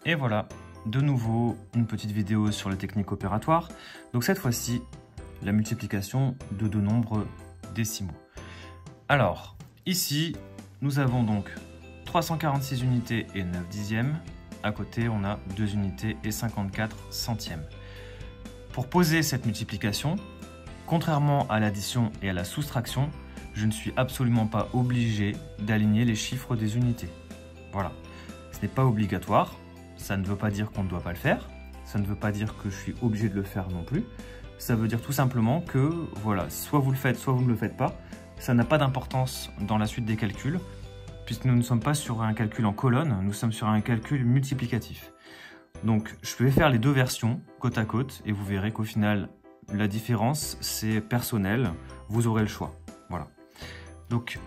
Et voilà, de nouveau, une petite vidéo sur les techniques opératoires. Donc cette fois-ci, la multiplication de deux nombres décimaux. Alors, ici, nous avons donc 346 unités et 9 dixièmes. À côté, on a 2 unités et 54 centièmes. Pour poser cette multiplication, contrairement à l'addition et à la soustraction, je ne suis absolument pas obligé d'aligner les chiffres des unités. Voilà, ce n'est pas obligatoire, ça ne veut pas dire qu'on ne doit pas le faire, ça ne veut pas dire que je suis obligé de le faire non plus, ça veut dire tout simplement que, voilà, soit vous le faites, soit vous ne le faites pas, ça n'a pas d'importance dans la suite des calculs, puisque nous ne sommes pas sur un calcul en colonne, nous sommes sur un calcul multiplicatif. Donc je vais faire les deux versions côte à côte et vous verrez qu'au final, la différence c'est personnel, vous aurez le choix. Voilà. Donc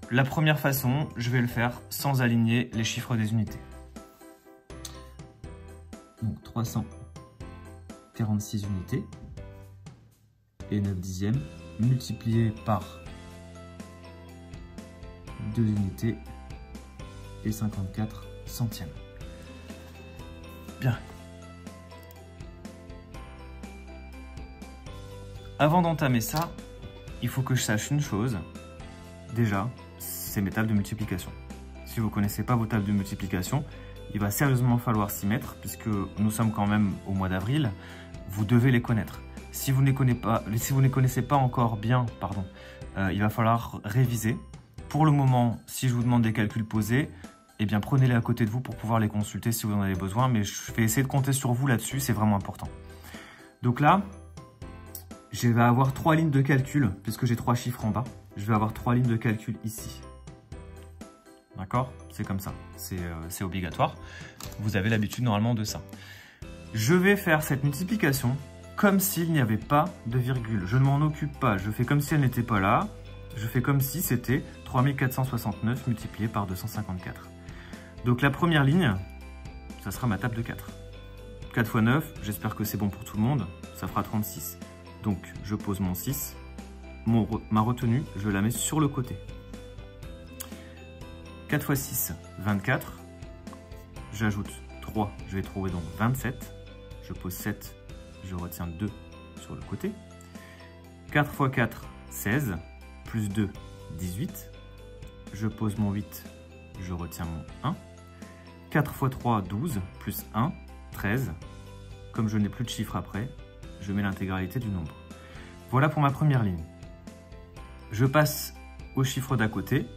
la première façon, je vais le faire sans aligner les chiffres des unités. Donc 346 unités et 9 dixièmes multiplié par 2 unités et 54 centièmes. Bien. Avant d'entamer ça, il faut que je sache une chose. Déjà, c'est mes tables de multiplication. Si vous ne connaissez pas vos tables de multiplication, il va sérieusement falloir s'y mettre, puisque nous sommes quand même au mois d'avril, vous devez les connaître. Si vous ne les connaissez pas encore bien, il va falloir réviser. Pour le moment, si je vous demande des calculs posés, eh bien prenez-les à côté de vous pour pouvoir les consulter si vous en avez besoin, mais je vais essayer de compter sur vous là-dessus, c'est vraiment important. Donc là, je vais avoir 3 lignes de calcul, puisque j'ai 3 chiffres en bas. Je vais avoir 3 lignes de calcul ici. D'accord? C'est comme ça, c'est obligatoire. Vous avez l'habitude normalement de ça. Je vais faire cette multiplication comme s'il n'y avait pas de virgule. Je ne m'en occupe pas, je fais comme si elle n'était pas là. Je fais comme si c'était 3469 multiplié par 254. Donc la première ligne, ça sera ma table de 4. 4 x 9, j'espère que c'est bon pour tout le monde, ça fera 36. Donc je pose mon 6, ma retenue, je la mets sur le côté. 4 x 6, 24. J'ajoute 3, je vais trouver donc 27. Je pose 7, je retiens 2 sur le côté. 4 x 4, 16. Plus 2, 18. Je pose mon 8, je retiens mon 1. 4 x 3, 12. Plus 1, 13. Comme je n'ai plus de chiffres après, je mets l'intégralité du nombre. Voilà pour ma première ligne. Je passe au chiffre d'à côté.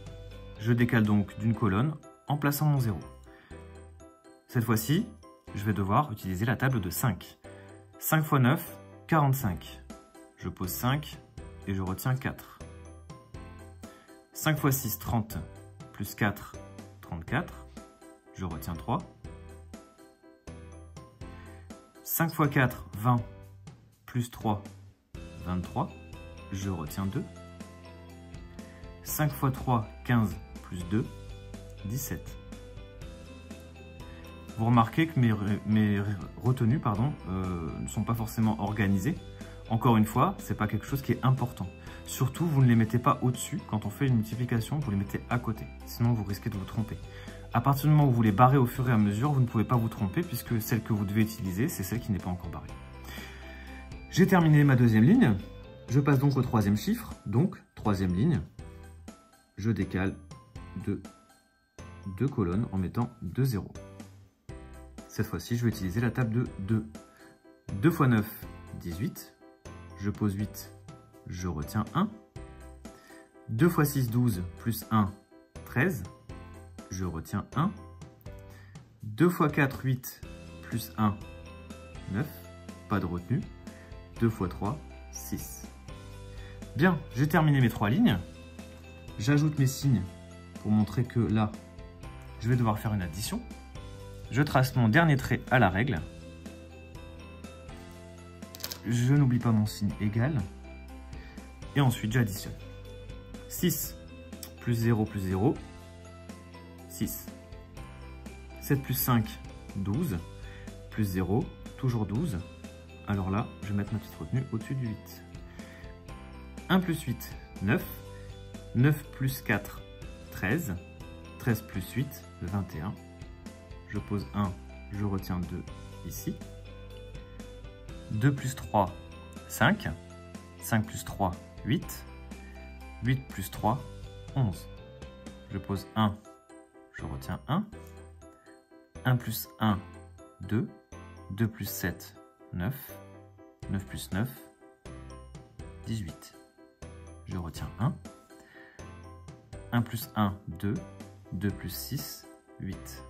Je décale donc d'une colonne en plaçant mon 0. Cette fois-ci, je vais devoir utiliser la table de 5. 5 x 9, 45. Je pose 5 et je retiens 4. 5 x 6, 30, plus 4, 34, je retiens 3. 5 x 4, 20, plus 3, 23, je retiens 2. 5 x 3, 15, plus 2, 17. Vous remarquez que mes retenues ne sont pas forcément organisées. Encore une fois, ce n'est pas quelque chose qui est important. Surtout, vous ne les mettez pas au-dessus. Quand on fait une multiplication, vous les mettez à côté. Sinon, vous risquez de vous tromper. À partir du moment où vous les barrez au fur et à mesure, vous ne pouvez pas vous tromper puisque celle que vous devez utiliser, c'est celle qui n'est pas encore barrée. J'ai terminé ma deuxième ligne. Je passe donc au troisième chiffre. Donc, troisième ligne. Je décale de 2 colonnes en mettant 2 zéros. Cette fois-ci, je vais utiliser la table de 2. 2 x 9, 18. Je pose 8. Je retiens 1. 2 x 6, 12, plus 1, 13. Je retiens 1. 2 x 4, 8, plus 1, 9. Pas de retenue. 2 x 3, 6. Bien, j'ai terminé mes 3 lignes. J'ajoute mes signes pour montrer que là, je vais devoir faire une addition. Je trace mon dernier trait à la règle. Je n'oublie pas mon signe égal. Et ensuite, j'additionne. 6 plus 0 plus 0, 6. 7 plus 5, 12. Plus 0, toujours 12. Alors là, je vais mettre ma petite retenue au-dessus du 8. 1 plus 8, 9. 9 plus 4, 13. 13 plus 8, 21. Je pose 1, je retiens 2 ici. 2 plus 3, 5. 5 plus 3, 8. 8 plus 3, 11. Je pose 1, je retiens 1. 1 plus 1, 2. 2 plus 7, 9. 9 plus 9, 18. Je retiens 1. 1 plus 1, 2. 2 plus 6, 8.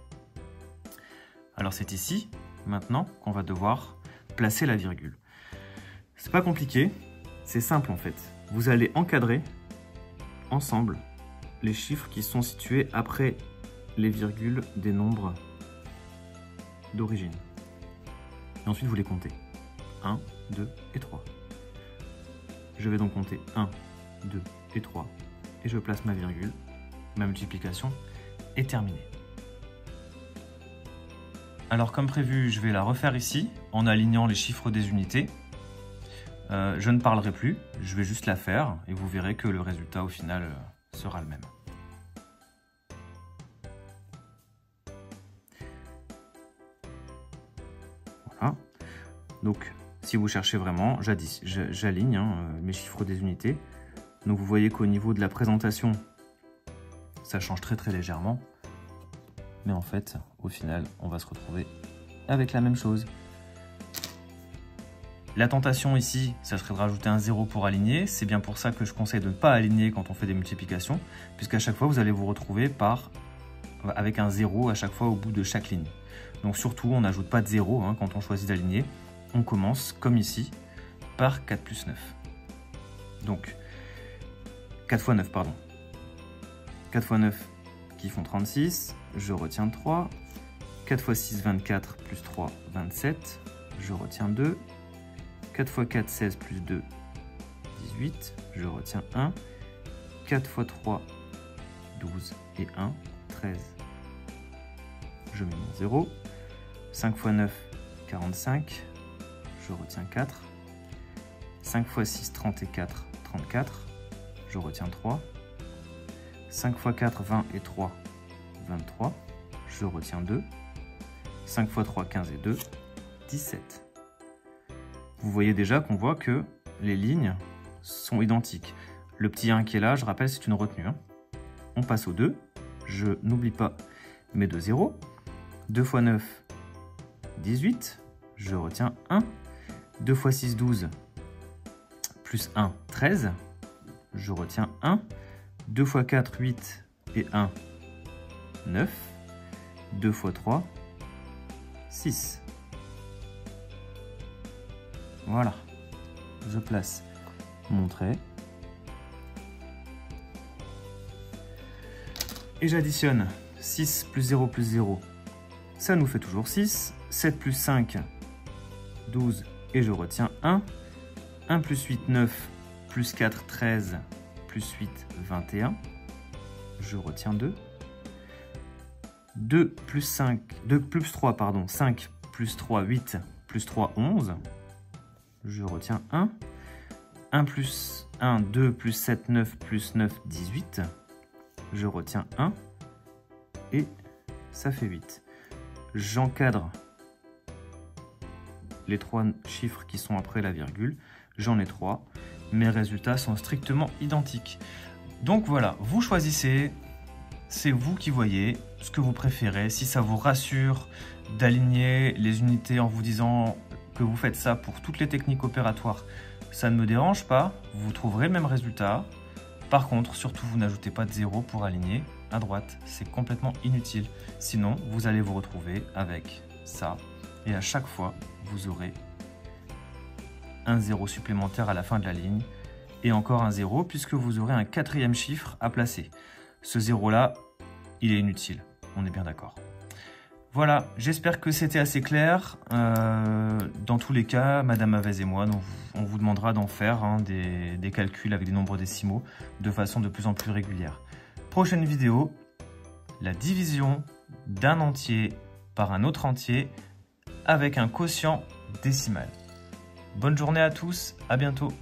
Alors c'est ici, maintenant, qu'on va devoir placer la virgule. C'est pas compliqué, c'est simple en fait. Vous allez encadrer ensemble les chiffres qui sont situés après les virgules des nombres d'origine. Et ensuite vous les comptez. 1, 2 et 3. Je vais donc compter 1, 2 et 3 et je place ma virgule. Ma multiplication est terminée. Alors comme prévu, je vais la refaire ici en alignant les chiffres des unités. Je ne parlerai plus, je vais juste la faire et vous verrez que le résultat au final sera le même. Voilà. Donc si vous cherchez vraiment, j'aligne mes chiffres des unités. Donc vous voyez qu'au niveau de la présentation, ça change très légèrement. Mais en fait, au final, on va se retrouver avec la même chose. La tentation ici, ça serait de rajouter un 0 pour aligner. C'est bien pour ça que je conseille de ne pas aligner quand on fait des multiplications, puisqu'à chaque fois, vous allez vous retrouver avec un 0 à chaque fois au bout de chaque ligne. Donc surtout, on n'ajoute pas de 0 quand on choisit d'aligner. On commence, comme ici, par 4 plus 9. Donc, 4 fois 9, pardon. 4 fois 9 qui font 36, je retiens 3. 4 fois 6, 24, plus 3, 27, je retiens 2. 4 fois 4, 16, plus 2, 18, je retiens 1. 4 fois 3, 12 et 1, 13. Je mets mon 0. 5 fois 9, 45, je retiens 4. 5 fois 6, 34, 34, je retiens 3. 5 fois 4, 20 et 3, 23, je retiens 2. 5 fois 3, 15 et 2, 17. Vous voyez déjà qu'on voit que les lignes sont identiques. Le petit 1 qui est là, je rappelle, c'est une retenue. On passe au 2. Je n'oublie pas mes deux zéros. 2 fois 9, 18. Je retiens 1. 2 fois 6, 12. Plus 1, 13. Je retiens 1. 2 fois 4, 8. Et 1, 9. 2 fois 3, 6. Voilà. Je place mon trait. Et j'additionne 6 plus 0 plus 0. Ça nous fait toujours 6. 7 plus 5, 12. Et je retiens 1. 1 plus 8, 9. Plus 4, 13. Plus 8, 21. Je retiens 2. 2 plus 3, pardon. 5 plus 3, 8. Plus 3, 11. Je retiens 1. 1 plus 1, 2 plus 7, 9. Plus 9, 18. Je retiens 1. Et ça fait 8. J'encadre les 3 chiffres qui sont après la virgule. J'en ai 3. Mes résultats sont strictement identiques. Donc voilà, vous choisissez. C'est vous qui voyez ce que vous préférez. Si ça vous rassure d'aligner les unités en vous disant que vous faites ça pour toutes les techniques opératoires, ça ne me dérange pas. Vous trouverez le même résultat. Par contre, surtout, vous n'ajoutez pas de 0 pour aligner à droite. C'est complètement inutile. Sinon, vous allez vous retrouver avec ça. Et à chaque fois, vous aurez un 0 supplémentaire à la fin de la ligne. Et encore un 0 puisque vous aurez un 4e chiffre à placer. Ce 0-là, il est inutile. On est bien d'accord. Voilà, j'espère que c'était assez clair. Dans tous les cas, Madame Avez et moi, on vous demandera d'en faire des calculs avec des nombres décimaux de façon de plus en plus régulière. Prochaine vidéo, la division d'un entier par un autre entier avec un quotient décimal. Bonne journée à tous, à bientôt.